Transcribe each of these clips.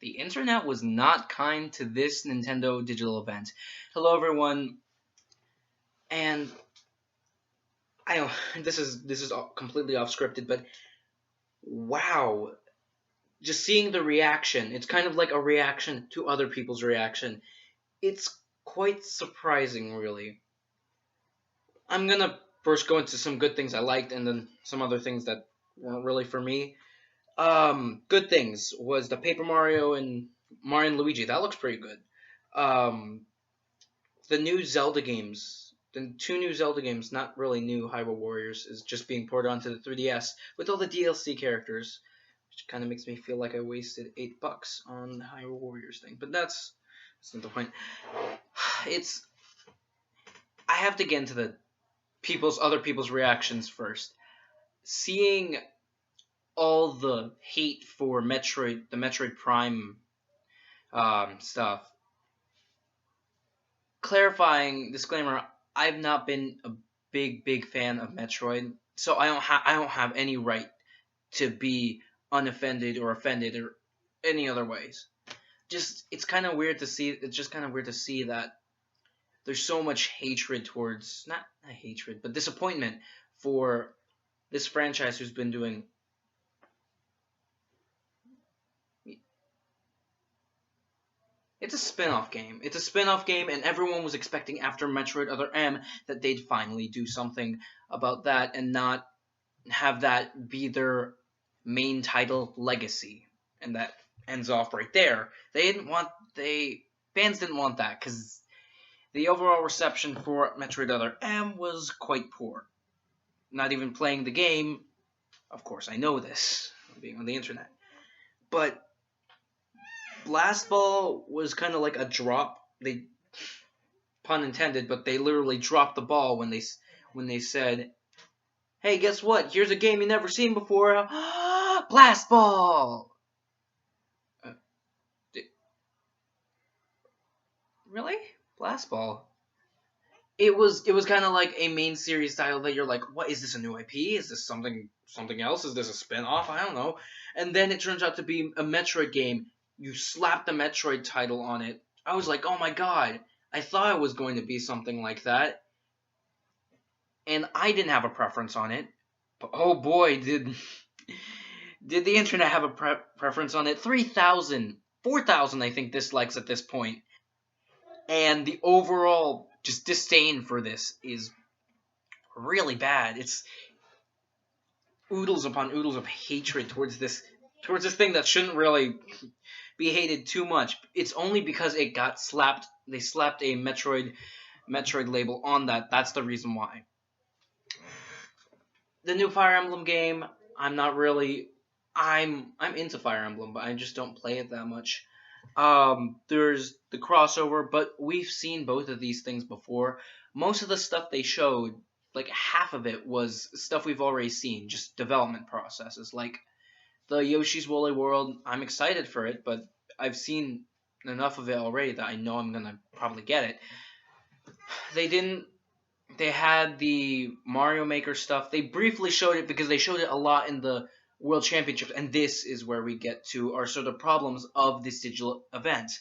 the internet was not kind to this Nintendo digital event. Hello, everyone, and I know this is completely off scripted, but wow, just seeing the reaction, it's kind of like a reaction to other people's reaction. It's quite surprising, really. I'm gonna first go into some good things I liked, and then some other things that weren't really for me. Good things was the Paper Mario and Mario and Luigi. That looks pretty good. Um, the new Zelda games, the two new Zelda games, not really new. Hyrule Warriors is just being ported onto the 3DS with all the DLC characters, which kind of makes me feel like I wasted $8 on the Hyrule Warriors thing. But that's not the point. It's I have to get into the other people's reactions first. Seeing all the hate for the Metroid Prime stuff. Clarifying disclaimer: I've not been a big fan of Metroid, so I don't have any right to be unoffended or offended or any other ways. Just it's kind of weird to see. It's just kind of weird to see that there's so much hatred towards not hatred, but disappointment for this franchise who's been doing. It's a spin-off game. It's a spin-off game, and everyone was expecting after Metroid Other M that they'd finally do something about that and not have that be their main title legacy. And that ends off right there. Fans didn't want that because the overall reception for Metroid Other M was quite poor. Not even playing the game, of course I know this, being on the internet. But Blast Ball was kind of like a drop. They, pun intended, but they literally dropped the ball when they said, "Hey, guess what? Here's a game you've never seen before. Blast Ball." Really? Blast Ball? It was kind of like a main series title that you're like, what is this, a new IP? Is this something else? Is this a spin-off? I don't know. And then it turns out to be a Metroid game. You slap the Metroid title on it. I was like, oh my god. I thought it was going to be something like that. And I didn't have a preference on it. But oh boy, did the internet have a preference on it. 3,000, 4,000 I think dislikes at this point. And the overall just disdain for this is really bad. It's oodles upon oodles of hatred towards this thing that shouldn't really be hated too much. It's only because it got slapped. They slapped a Metroid label on that. That's the reason why. The new Fire Emblem game, I'm not really. I'm into Fire Emblem, but I just don't play it that much. There's the crossover, but we've seen both of these things before. Most of the stuff they showed, like half of it, was stuff we've already seen, just development processes. Like the Yoshi's Woolly World, I'm excited for it, but I've seen enough of it already that I know I'm gonna probably get it. They had the Mario Maker stuff. They briefly showed it because they showed it a lot in the World Championships, and this is where we get to our sort of problems of this digital event.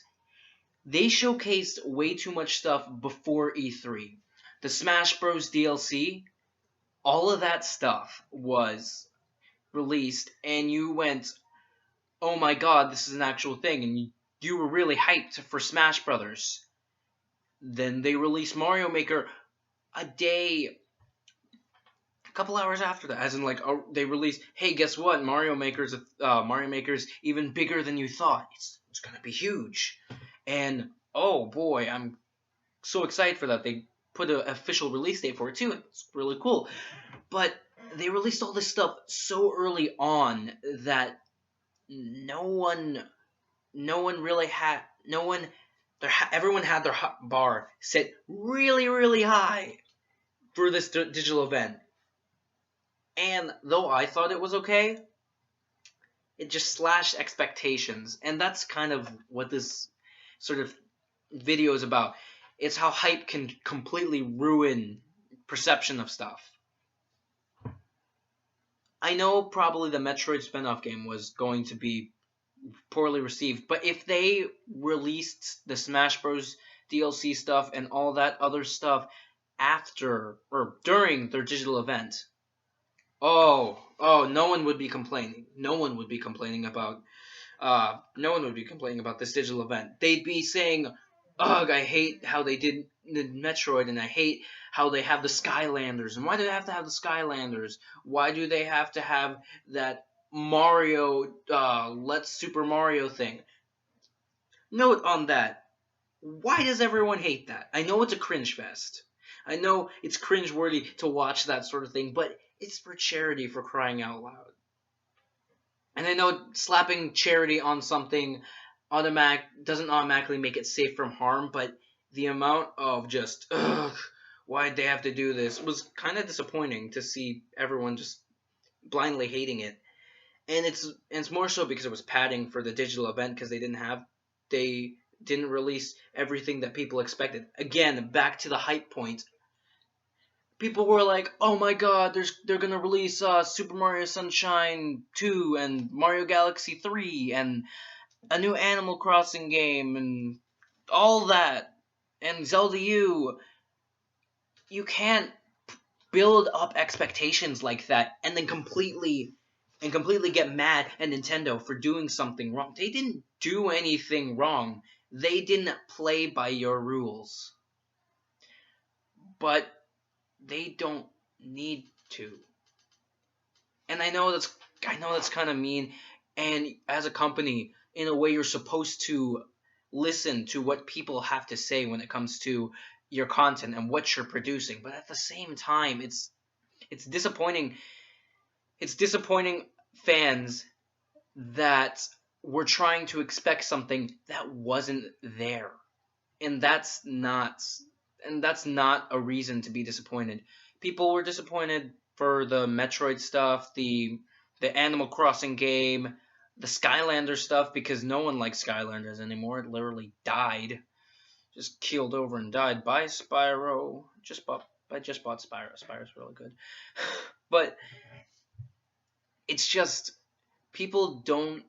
They showcased way too much stuff before E3. The Smash Bros. DLC, all of that stuff was released, and you went, oh my god, this is an actual thing, and you were really hyped for Smash Brothers. Then they released Mario Maker a couple hours after that, as in like they released, hey, guess what? Mario Maker's even bigger than you thought. It's gonna be huge, and oh boy, I'm so excited for that. They put an official release date for it too. It's really cool, but they released all this stuff so early on that everyone had their bar set really high for this digital event. And though I thought it was okay, it just slashed expectations. And that's kind of what this sort of video is about. It's how hype can completely ruin perception of stuff. I know probably the Metroid spin-off game was going to be poorly received. But if they released the Smash Bros. DLC stuff and all that other stuff after or during their digital event, no one would be complaining. No one would be complaining about this digital event. They'd be saying, "Ugh, I hate how they did Metroid, and I hate how they have the Skylanders. And why do they have to have the Skylanders? Why do they have to have that Mario, Let's Super Mario thing?" Note on that. Why does everyone hate that? I know it's a cringe fest. I know it's cringe-worthy to watch that sort of thing, but it's for charity, for crying out loud. And I know slapping charity on something doesn't automatically make it safe from harm, but the amount of just, ugh, why'd they have to do this was kind of disappointing to see everyone just blindly hating it. And it's more so because it was padding for the digital event because they didn't release everything that people expected. Again, back to the hype point. People were like, "Oh my God, they're gonna release Super Mario Sunshine 2 and Mario Galaxy 3 and a new Animal Crossing game and all that and Zelda U." You can't build up expectations like that and then completely get mad at Nintendo for doing something wrong. They didn't do anything wrong. They didn't play by your rules. But they don't need to. And I know that's kind of mean, and as a company, in a way you're supposed to listen to what people have to say when it comes to your content and what you're producing. But at the same time, it's disappointing. It's disappointing fans that were trying to expect something that wasn't there. And that's not a reason to be disappointed. People were disappointed for the Metroid stuff, the Animal Crossing game, the Skylander stuff, because no one likes Skylanders anymore. It literally died, just keeled over and died. Bye, Spyro. I just bought Spyro. Spyro's really good, but it's just people don't.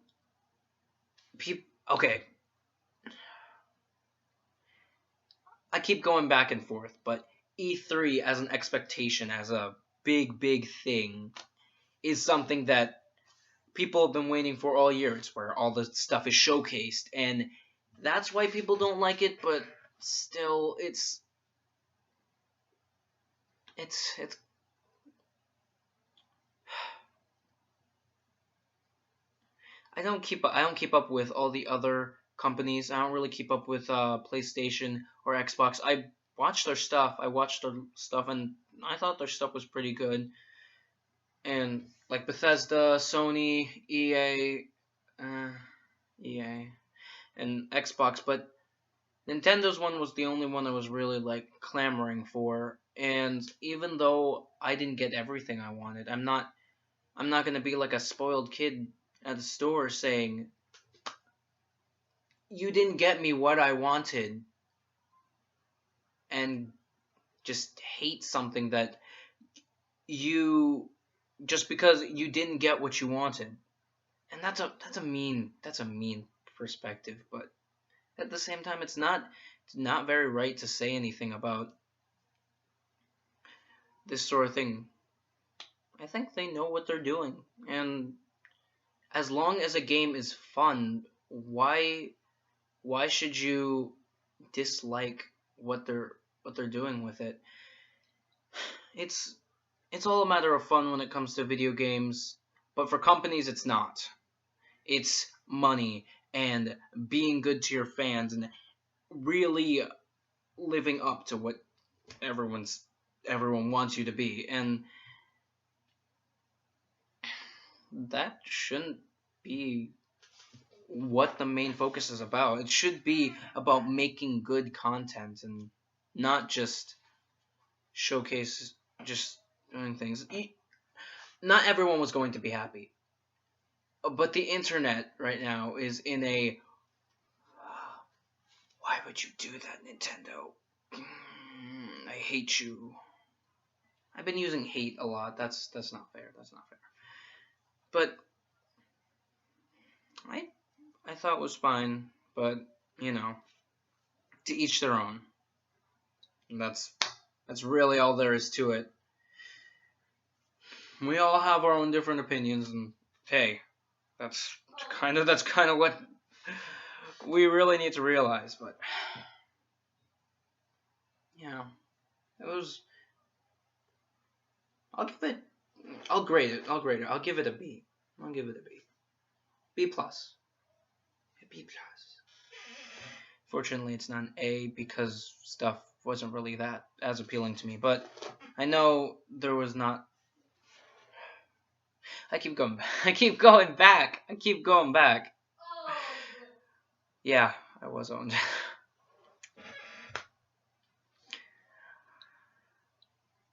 Okay, I keep going back and forth, but E3 as an expectation, as a big thing, is something that people have been waiting for all year. It's where all the stuff is showcased, and that's why people don't like it. But still, it's. I don't keep up with all the other companies. I don't really keep up with PlayStation or Xbox. I watched their stuff. And I thought their stuff was pretty good. And like Bethesda, Sony, EA, and Xbox, but Nintendo's one was the only one I was really like clamoring for. And even though I didn't get everything I wanted, I'm not gonna be like a spoiled kid at the store saying, "You didn't get me what I wanted," and just hate something that you just because you didn't get what you wanted. And that's a mean perspective, but at the same time it's not very right to say anything about this sort of thing. I think they know what they're doing, and as long as a game is fun, why should you dislike what they're doing with it? It's it's all a matter of fun when it comes to video games, but for companies it's not. It's money and being good to your fans and really living up to what everyone wants you to be, and that shouldn't be what the main focus is about. It should be about making good content and not just showcase just doing things. Not everyone was going to be happy, but the internet right now is in a why would you do that, Nintendo? I hate you. I've been using hate a lot. That's not fair. That's not fair. But I thought was fine, but you know, to each their own. And that's really all there is to it. We all have our own different opinions, and hey, that's kind of what we really need to realize. But yeah, it was. I'll grade it. I'll give it a B. I'll give it a B. B plus. A B plus. Fortunately, it's not an A because stuff wasn't really that as appealing to me. But I know there was not. I keep going back. I keep going back. Yeah, I was owned.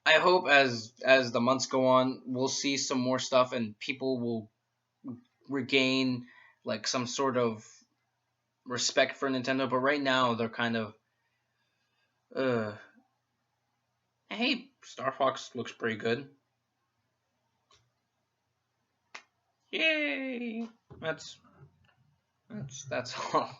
I hope as the months go on, we'll see some more stuff and people will regain like some sort of respect for Nintendo. But right now, they're kind of, hey, Star Fox looks pretty good. Yay! That's all.